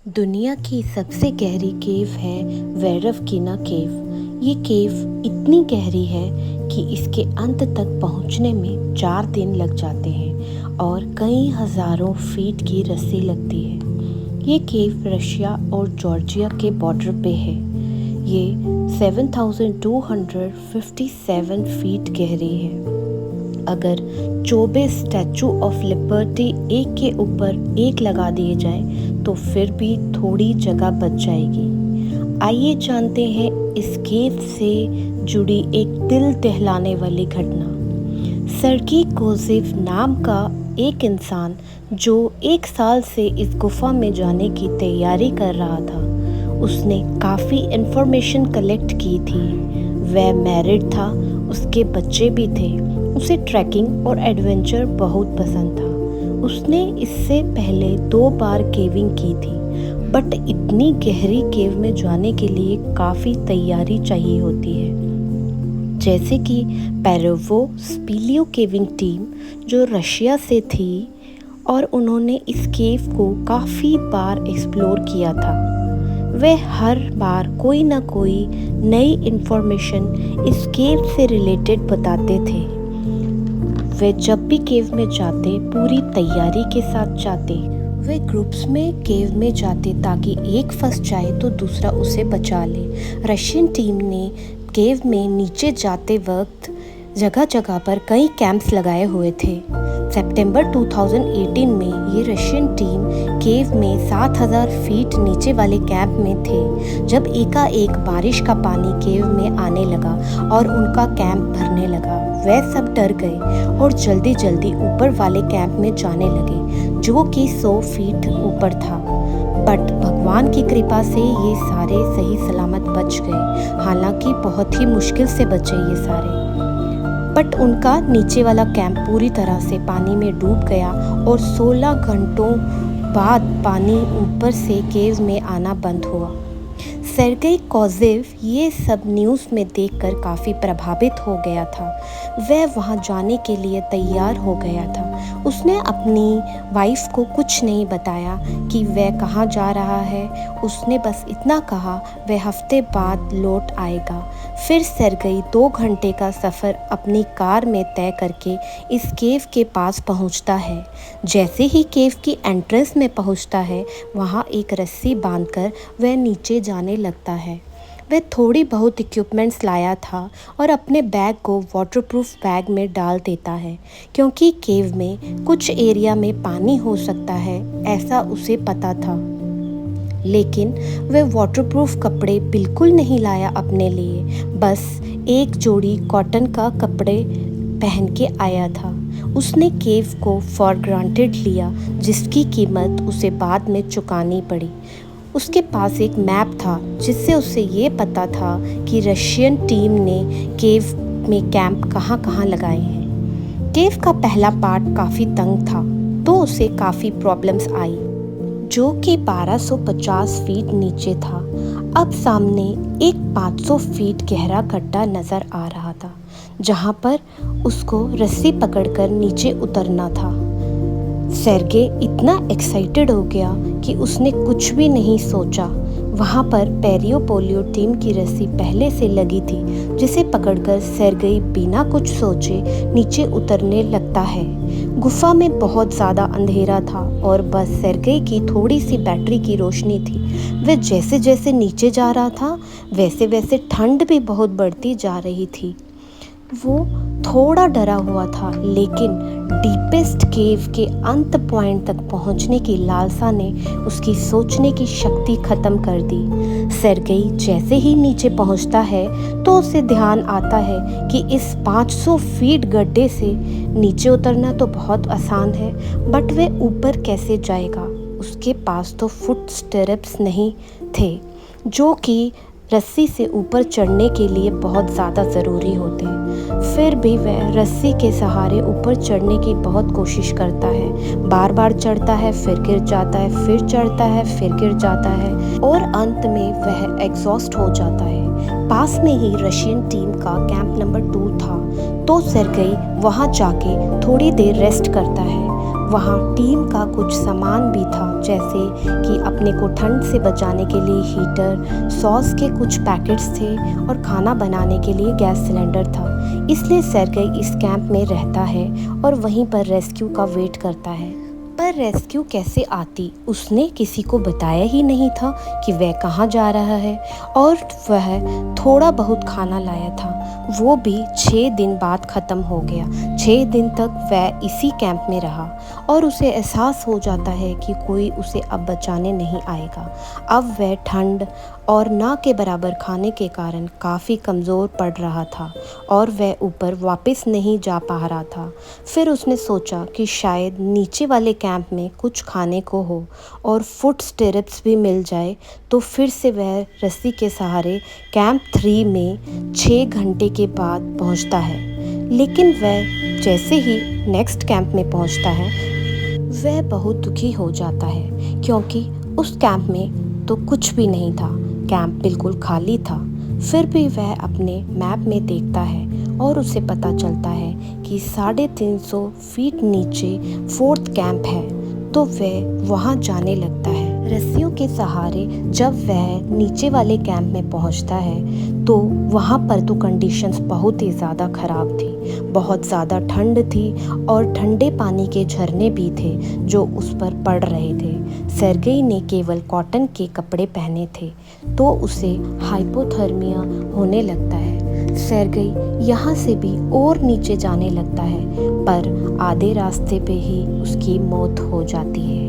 दुनिया की सबसे गहरी केव है वेरवकीना केव। ये केव इतनी गहरी है कि इसके अंत तक पहुंचने में 4 दिन लग जाते हैं और कई हजारों फीट की रस्सी लगती है। ये केव रशिया और जॉर्जिया के बॉर्डर पे है। ये 7,257 फीट गहरी है। अगर 24 स्टैचू ऑफ लिबर्टी एक के ऊपर एक लगा दिए जाए तो फिर भी थोड़ी जगह बच जाएगी। आइए जानते हैं इस केव से जुड़ी एक दिल दहलाने वाली घटना। सर्गी कोजेव नाम का एक इंसान जो 1 साल से इस गुफा में जाने की तैयारी कर रहा था, उसने काफ़ी इन्फॉर्मेशन कलेक्ट की थी। वह मैरिड था, उसके बच्चे भी थे। उसे ट्रैकिंग और एडवेंचर बहुत पसंद था। उसने इससे पहले 2 बार केविंग की थी, बट इतनी गहरी केव में जाने के लिए काफ़ी तैयारी चाहिए होती है। जैसे कि पेरोवो स्पीलियो केविंग टीम जो रशिया से थी और उन्होंने इस केव को काफ़ी बार एक्सप्लोर किया था। वे हर बार कोई ना कोई नई इन्फॉर्मेशन इस केव से रिलेटेड बताते थे। वे जब भी केव में जाते पूरी तैयारी के साथ जाते। वे ग्रुप्स में केव में जाते ताकि एक फंस जाए तो दूसरा उसे बचा ले। रशियन टीम ने केव में नीचे जाते वक्त जगह जगह पर कई कैंप्स लगाए हुए थे। सितंबर 2018 में ये रशियन टीम केव में 7,000 फीट नीचे वाले कैंप में थे जब एकाएक बारिश का पानी केव में आने लगा और उनका कैंप भरने लगा। वह सब डर गए और जल्दी जल्दी ऊपर वाले कैंप में जाने लगे जो कि 100 फीट ऊपर था। बट भगवान की कृपा से ये सारे सही सलामत बच गए। हालांकि बहुत ही मुश्किल से बचे ये सारे। बट उनका नीचे वाला कैंप पूरी तरह से पानी में डूब गया और 16 घंटों बाद पानी ऊपर से केव में आना बंद हुआ। सर्गेई कोजेव ये सब न्यूज़ में देखकर काफ़ी प्रभावित हो गया था। वह वहाँ जाने के लिए तैयार हो गया था। उसने अपनी वाइफ को कुछ नहीं बताया कि वह कहाँ जा रहा है। उसने बस इतना कहा वह हफ्ते बाद लौट आएगा। फिर सर्गेई 2 घंटे का सफ़र अपनी कार में तय करके इस केव के पास पहुंचता है। जैसे ही केव की एंट्रेंस में पहुंचता है, वहां एक रस्सी बांधकर वह नीचे जाने लगता है। वह थोड़ी बहुत इक्विपमेंट्स लाया था और अपने बैग को वाटरप्रूफ बैग में डाल देता है क्योंकि केव में कुछ एरिया में पानी हो सकता है, ऐसा उसे पता था। लेकिन वह वाटरप्रूफ कपड़े बिल्कुल नहीं लाया अपने लिए, बस एक जोड़ी कॉटन का कपड़े पहन के आया था। उसने केव को फॉर ग्रांटेड लिया जिसकी कीमत उसे बाद में चुकानी पड़ी। उसके पास एक मैप था जिससे उसे ये पता था कि रशियन टीम ने केव में कैंप कहाँ कहाँ लगाए हैं। केव का पहला पार्ट काफ़ी तंग था तो उसे काफ़ी प्रॉब्लम्स आई, जो कि 1250 फीट नीचे था। अब सामने एक 500 फीट गहरा गड्ढा नज़र आ रहा था जहाँ पर उसको रस्सी पकड़कर नीचे उतरना था। सर्गे इतना एक्साइटेड हो गया कि उसने कुछ भी नहीं सोचा। वहाँ पर पेरियोपोलियो टीम की रस्सी पहले से लगी थी जिसे पकड़कर सर्गेई बिना कुछ सोचे नीचे उतरने लगता है। गुफा में बहुत ज़्यादा अंधेरा था और बस सर्गेई की थोड़ी सी बैटरी की रोशनी थी। वह जैसे जैसे नीचे जा रहा था वैसे वैसे ठंड भी बहुत बढ़ती जा रही थी। वो थोड़ा डरा हुआ था, लेकिन डीपेस्ट केव के अंत पॉइंट तक पहुंचने की लालसा ने उसकी सोचने की शक्ति खत्म कर दी। सर्गेई जैसे ही नीचे पहुंचता है तो उसे ध्यान आता है कि इस 500 फीट गड्ढे से नीचे उतरना तो बहुत आसान है, बट वह ऊपर कैसे जाएगा। उसके पास तो फुट स्टिरप्स नहीं थे जो कि रस्सी से ऊपर चढ़ने के लिए बहुत ज़्यादा ज़रूरी होते हैं। फिर भी वह रस्सी के सहारे ऊपर चढ़ने की बहुत कोशिश करता है। बार बार चढ़ता है, फिर गिर जाता है, फिर चढ़ता है, फिर गिर जाता है और अंत में वह एग्जॉस्ट हो जाता है। पास में ही रशियन टीम का कैंप नंबर 2 था तो सर्गेई वहाँ जाके थोड़ी देर रेस्ट करता है। वहाँ टीम का कुछ सामान भी था, जैसे कि अपने को ठंड से बचाने के लिए हीटर, सॉस के कुछ पैकेट्स थे और खाना बनाने के लिए गैस सिलेंडर था। इसलिए सेर्गेई इस कैंप में रहता है और वहीं पर रेस्क्यू का वेट करता है। पर रेस्क्यू कैसे आती, उसने किसी को बताया ही नहीं था कि वह कहाँ जा रहा है, और वह थोड़ा बहुत खाना लाया था, वो भी 6 दिन बाद ख़त्म हो गया। 6 दिन तक वह इसी कैंप में रहा और उसे एहसास हो जाता है कि कोई उसे अब बचाने नहीं आएगा। अब वह ठंड और ना के बराबर खाने के कारण काफ़ी कमज़ोर पड़ रहा था और वह ऊपर वापस नहीं जा पा रहा था। फिर उसने सोचा कि शायद नीचे वाले कैंप में कुछ खाने को हो और फुट स्टिरप्स भी मिल जाए, तो फिर से वह रस्सी के सहारे कैंप 3 में 6 घंटे के बाद पहुंचता है। लेकिन वह जैसे ही नेक्स्ट कैंप में पहुंचता है, वह बहुत दुखी हो जाता है, क्योंकि उस कैंप में तो कुछ भी नहीं था। कैंप बिल्कुल खाली था। फिर भी वह अपने मैप में देखता है और उसे पता चलता है कि 350 फीट नीचे 4th कैंप है, तो वह वहां जाने लगता है। रस्सियों के सहारे जब वह नीचे वाले कैंप में पहुंचता है, तो वहां पर तो कंडीशंस बहुत ही ज़्यादा ख़राब थी। बहुत ज़्यादा ठंड थी और ठंडे पानी के झरने भी थे जो उस पर पड़ रहे थे। सेर्गेई ने केवल कॉटन के कपड़े पहने थे, तो उसे हाइपोथर्मिया होने लगता है। सेर्गेई यहाँ से भी और नीचे जाने लगता है, पर आधे रास्ते पे ही उसकी मौत हो जाती है।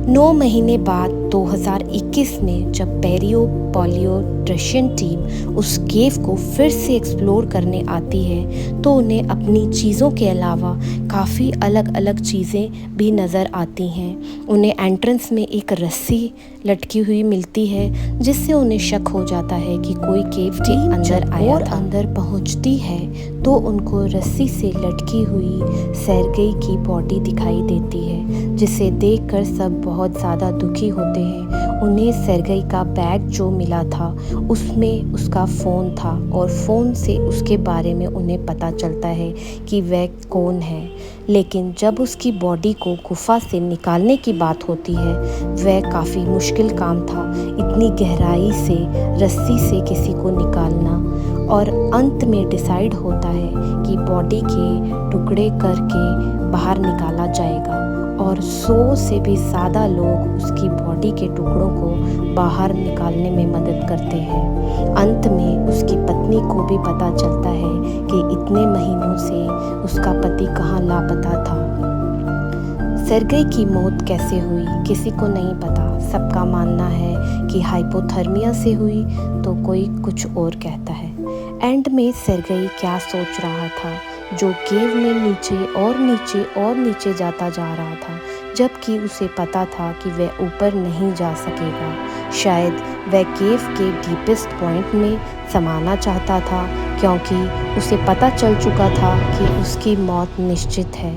9 महीने बाद 2021 में जब पेरियो पोलियो रशियन टीम उस केव को फिर से एक्सप्लोर करने आती है, तो उन्हें अपनी चीज़ों के अलावा काफ़ी अलग अलग चीज़ें भी नज़र आती हैं। उन्हें एंट्रेंस में एक रस्सी लटकी हुई मिलती है, जिससे उन्हें शक हो जाता है कि कोई केव के अंदर आया और अंदर पहुंचती है तो उनको रस्सी से लटकी हुई सेर्गेई की बॉडी दिखाई देती है, जिसे देखकर सब बहुत ज़्यादा दुखी होते हैं। उन्हें सेर्गेई का बैग जो मिला था उसमें उसका फ़ोन था और फ़ोन से उसके बारे में उन्हें पता चलता है कि वह कौन है। लेकिन जब उसकी बॉडी को गुफा से निकालने की बात होती है, वह काफ़ी मुश्किल काम था, इतनी गहराई से रस्सी से किसी को निकालना। और अंत में डिसाइड होता है कि बॉडी के टुकड़े करके बाहर निकाला जाएगा और 100 से भी ज़्यादा लोग उसकी बॉडी के टुकड़ों को बाहर निकालने में मदद करते हैं। अंत में उसकी पत्नी को भी पता चलता है कि इतने महीनों से उसका पति कहाँ लापता था। सेर्गेई की मौत कैसे हुई किसी को नहीं पता। सबका मानना है कि हाइपोथर्मिया से हुई, तो कोई कुछ और कहता है। एंड में सेर्गेई क्या सोच रहा था, जो केव में नीचे और नीचे और नीचे जाता जा रहा था, जबकि उसे पता था कि वह ऊपर नहीं जा सकेगा। शायद वह केव के डीपेस्ट पॉइंट में समाना चाहता था, क्योंकि उसे पता चल चुका था कि उसकी मौत निश्चित है।